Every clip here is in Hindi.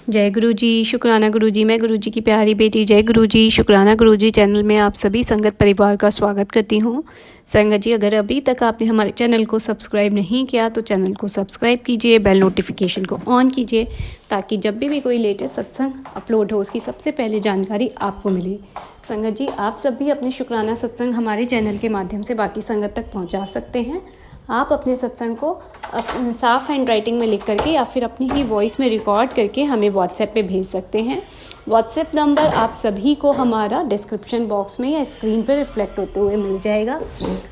जय गुरु जी, शुक्राना गुरु जी। मैं गुरु जी की प्यारी बेटी जय गुरु जी, शुक्राना गुरु जी चैनल में आप सभी संगत परिवार का स्वागत करती हूँ। संगत जी, अगर अभी तक आपने हमारे चैनल को सब्सक्राइब नहीं किया तो चैनल को सब्सक्राइब कीजिए, बेल नोटिफिकेशन को ऑन कीजिए ताकि जब भी कोई लेटेस्ट सत्संग अपलोड हो उसकी सबसे पहले जानकारी आपको मिले। संगत जी, आप सब भी अपने शुक्राना सत्संग हमारे चैनल के माध्यम से बाकी संगत तक पहुँचा सकते हैं। आप अपने सत्संग को साफ़ हैंड राइटिंग में लिख करके या फिर अपनी ही वॉइस में रिकॉर्ड करके हमें व्हाट्सएप पे भेज सकते हैं। व्हाट्सएप नंबर आप सभी को हमारा डिस्क्रिप्शन बॉक्स में या स्क्रीन पर रिफ्लेक्ट होते हुए मिल जाएगा।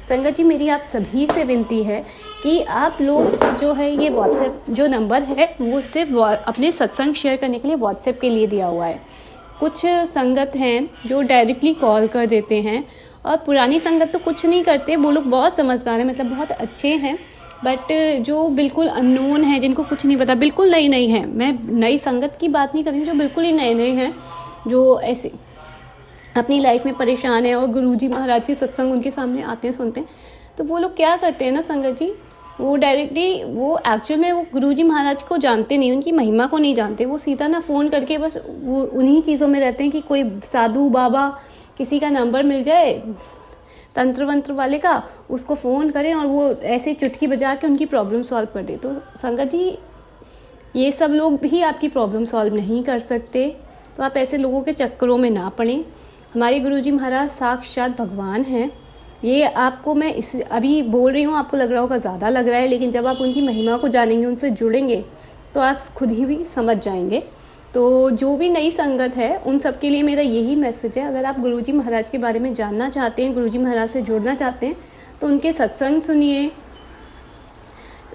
संगत जी, मेरी आप सभी से विनती है कि आप लोग जो है ये व्हाट्सएप जो नंबर है वो सिर्फ अपने सत्संग शेयर करने के लिए व्हाट्सएप के लिए दिया हुआ है। कुछ संगत हैं जो डायरेक्टली कॉल कर देते हैं और पुरानी संगत तो कुछ नहीं करते, वो लोग बहुत समझदार हैं, मतलब बहुत अच्छे हैं। बट जो बिल्कुल अननोन है, जिनको कुछ नहीं पता, बिल्कुल नई नई हैं, मैं नई संगत की बात नहीं कर रही हूँ, जो बिल्कुल ही नए नए हैं, जो ऐसे अपनी लाइफ में परेशान है और गुरुजी महाराज के सत्संग उनके सामने आते हैं, सुनते हैं, तो वो लोग क्या करते हैं ना संगत जी, वो डायरेक्टली वो एक्चुअल में वो गुरुजी महाराज को जानते नहीं, उनकी महिमा को नहीं जानते। वो सीधा ना फ़ोन करके बस वो उन्हीं चीज़ों में रहते हैं कि कोई साधु बाबा किसी का नंबर मिल जाए तंत्र वंत्र वाले का, उसको फ़ोन करें और वो ऐसे चुटकी बजा के उनकी प्रॉब्लम सॉल्व कर दे। तो संगत जी, ये सब लोग भी आपकी प्रॉब्लम सॉल्व नहीं कर सकते, तो आप ऐसे लोगों के चक्करों में ना पड़ें। हमारे गुरुजी महाराज साक्षात भगवान हैं। ये आपको मैं इस अभी बोल रही हूँ, आपको लग रहा होगा ज़्यादा लग रहा है, लेकिन जब आप उनकी महिमा को जानेंगे, उनसे जुड़ेंगे, तो आप खुद ही भी समझ जाएंगे। तो जो भी नई संगत है उन सब के लिए मेरा यही मैसेज है, अगर आप गुरुजी महाराज के बारे में जानना चाहते हैं, गुरुजी महाराज से जुड़ना चाहते हैं, तो उनके सत्संग सुनिए,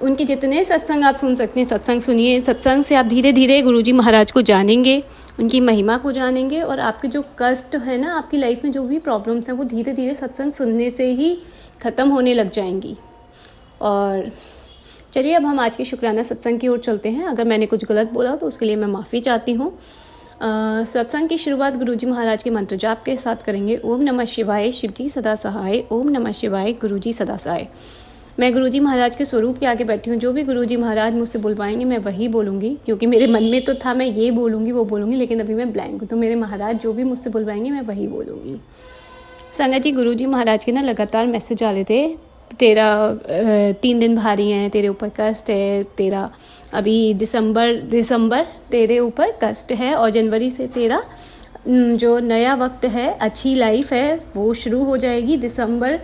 उनके जितने सत्संग आप सुन सकते हैं सत्संग सुनिए। सत्संग से आप धीरे धीरे गुरुजी महाराज को जानेंगे, उनकी महिमा को जानेंगे, और आपके जो कष्ट है ना, आपकी लाइफ में जो भी प्रॉब्लम्स हैं, वो धीरे धीरे सत्संग सुनने से ही ख़त्म होने लग जाएंगी। और चलिए अब हम आज के शुक्राना सत्संग की ओर चलते हैं। अगर मैंने कुछ गलत बोला तो उसके लिए मैं माफ़ी चाहती हूँ। सत्संग की शुरुआत गुरुजी महाराज के मंत्र जाप के साथ करेंगे। ओम नमः शिवाय, शिवजी सदा सहाय। ओम नमः शिवाय, गुरुजी सदा सहाय। मैं गुरुजी महाराज के स्वरूप के आगे बैठी हूँ। जो भी गुरुजी महाराज मुझसे बुलवाएंगे मैं वही बोलूँगी, क्योंकि मेरे मन में तो था मैं ये बोलूँगी वो बोलूँगी, लेकिन अभी मैं ब्लैंक हूँ। तो मेरे महाराज जो भी मुझसे बुलवाएंगे मैं वही बोलूँगी। संगत जी, गुरुजी महाराज के ना लगातार मैसेज आ रहे थे, तेरा 3 दिन भारी हैं, तेरे ऊपर कष्ट है, तेरा अभी दिसंबर तेरे ऊपर कष्ट है, और जनवरी से तेरा जो नया वक्त है, अच्छी लाइफ है, वो शुरू हो जाएगी। दिसंबर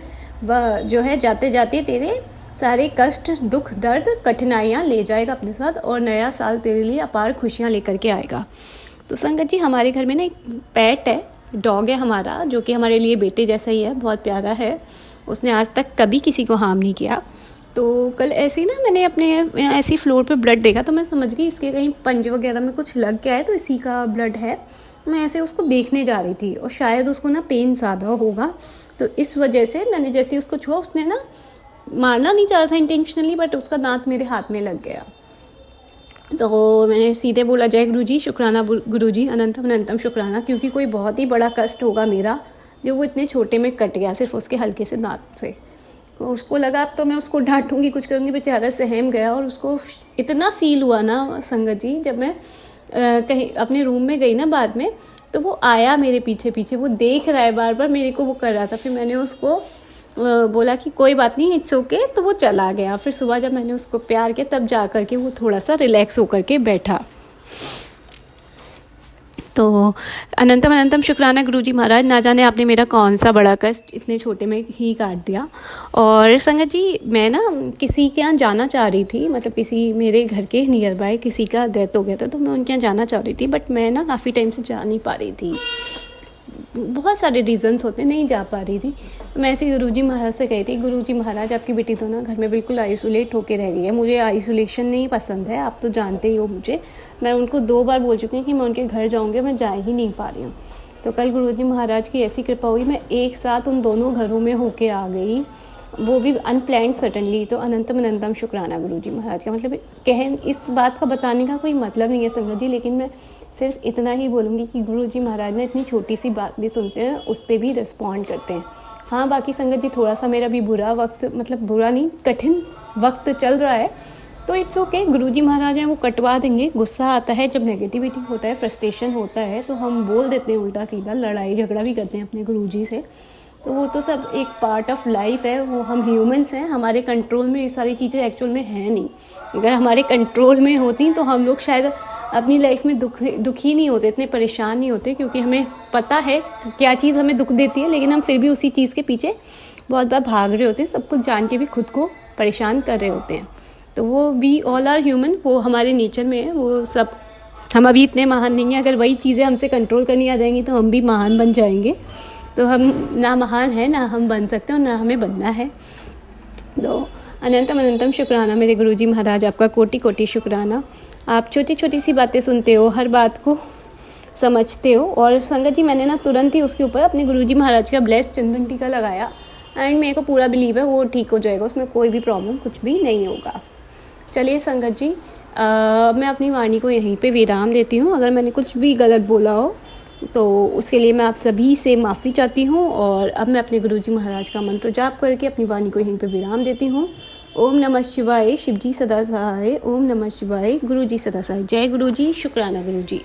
जो है जाते जाते तेरे सारे कष्ट, दुख, दर्द, कठिनाइयाँ ले जाएगा अपने साथ, और नया साल तेरे लिए अपार खुशियाँ लेकर के आएगा। तो संगत जी, हमारे घर में ना एक पेट है, डॉग है हमारा, जो कि हमारे लिए बेटे जैसा ही है, बहुत प्यारा है। उसने आज तक कभी किसी को हार्म नहीं किया। तो कल ऐसे ही ना मैंने अपने ऐसी फ्लोर पे ब्लड देखा, तो मैं समझ गई इसके कहीं पंज वगैरह में कुछ लग गया है, तो इसी का ब्लड है। मैं ऐसे उसको देखने जा रही थी और शायद उसको ना पेन ज़्यादा होगा, तो इस वजह से मैंने जैसे उसको छुआ, उसने ना मारना नहीं चाह रहा था इंटेंशनली, बट उसका दांत मेरे हाथ में लग गया। तो मैंने सीधे बोला, जय गुरुजी, शुक्राना गुरुजी, अनंतम अनंतम शुक्राना, क्योंकि कोई बहुत ही बड़ा कष्ट होगा मेरा जो वो इतने छोटे में कट गया, सिर्फ उसके हल्के से दांत से। तो उसको लगा अब तो मैं उसको डांटूंगी, कुछ करूँगी, बेचारा सहम गया। और उसको इतना फील हुआ ना संगत जी, जब मैं कहीं अपने रूम में गई ना बाद में, तो वो आया मेरे पीछे पीछे, वो देख रहा है बार बार मेरे को, वो कर रहा था। फिर मैंने उसको बोला कि कोई बात नहीं, इट्स ओके, तो वो चला गया। फिर सुबह जब मैंने उसको प्यार किया, तब जा कर के वो थोड़ा सा रिलैक्स होकर के बैठा। तो अनंतम अनंतम शुक्राना गुरुजी महाराज, ना जाने आपने मेरा कौन सा बड़ा कष्ट इतने छोटे में ही काट दिया। और संगत जी, मैं ना किसी के यहाँ जाना चाह रही थी, मतलब किसी मेरे घर के नियर बाय किसी का डेथ हो गया था, तो मैं उनके यहाँ जाना चाह रही थी, बट मैं ना काफ़ी टाइम से जा नहीं पा रही थी, बहुत सारे रीजंस होते, नहीं जा पा रही थी। मैं ऐसे गुरुजी महाराज से कही थी, गुरुजी महाराज आपकी बेटी तो ना घर में बिल्कुल आइसोलेट होके रह गई है, मुझे आइसोलेशन नहीं पसंद है, आप तो जानते ही हो मुझे। मैं उनको 2 बार बोल चुकी हूँ कि मैं उनके घर जाऊँगी, मैं जा ही नहीं पा रही हूँ। तो कल गुरुजी महाराज की ऐसी कृपा हुई, मैं एक साथ उन दोनों घरों में होके आ गई, वो भी अनप्लैंड सडनली। तो अनंतम अनंतम शुक्राना गुरुजी महाराज का। मतलब इस बात का बताने का कोई मतलब नहीं है संगत जी, लेकिन मैं सिर्फ इतना ही बोलूँगी कि गुरुजी महाराज ने इतनी छोटी सी बात भी सुनते हैं, उस पर भी रिस्पॉन्ड करते हैं। हाँ, बाकी संगत जी, थोड़ा सा मेरा भी बुरा वक्त, मतलब बुरा नहीं, कठिन वक्त चल रहा है, तो इट्स ओके, गुरुजी महाराज हैं वो कटवा देंगे। गुस्सा आता है जब नेगेटिविटी होता है, फ्रस्ट्रेशन होता है तो हम बोल देते हैं उल्टा सीधा, लड़ाई झगड़ा भी करते हैं अपने गुरुजी से। तो वो तो सब एक पार्ट ऑफ लाइफ है, वो हम ह्यूमंस हैं, हमारे कंट्रोल में ये सारी चीज़ें एक्चुअल में हैं नहीं। अगर हमारे कंट्रोल में होती तो हम लोग शायद अपनी लाइफ में दुखी नहीं होते, इतने परेशान नहीं होते, क्योंकि हमें पता है क्या चीज़ हमें दुख देती है, लेकिन हम फिर भी उसी चीज़ के पीछे बहुत बार भाग रहे होते हैं, सब कुछ जान के भी खुद को परेशान कर रहे होते हैं। तो वो वी ऑल आर ह्यूमन, वो हमारे नेचर में है, वो सब। हम अभी इतने महान नहीं हैं, अगर वही चीज़ें हमसे कंट्रोल करनी आ जाएंगी तो हम भी महान बन जाएंगे। तो हम ना महान है, ना हम बन सकते हैं और ना हमें बनना है। तो अनंतम अनंतम शुक्राना मेरे गुरुजी महाराज, आपका कोटि कोटि शुक्राना। आप छोटी छोटी सी बातें सुनते हो, हर बात को समझते हो। और संगत जी, मैंने ना तुरंत ही उसके ऊपर अपने गुरुजी महाराज का ब्लेस्ड चंदन टीका लगाया एंड मेरे को पूरा बिलीव है वो ठीक हो जाएगा, उसमें कोई भी प्रॉब्लम कुछ भी नहीं होगा। चलिए संगत जी, मैं अपनी वाणी को यहीं पे विराम देती हूँ। अगर मैंने कुछ भी गलत बोला हो तो उसके लिए मैं आप सभी से माफ़ी चाहती हूँ। और अब मैं अपने गुरुजी महाराज का मंत्र जाप करके अपनी वाणी को यहीं पे विराम देती हूँ। ओम नमः शिवाय, शिवजी सदा सहाय। ओम नमः शिवाय, गुरुजी सदा सहाय। जय गुरुजी, शुक्राना गुरुजी।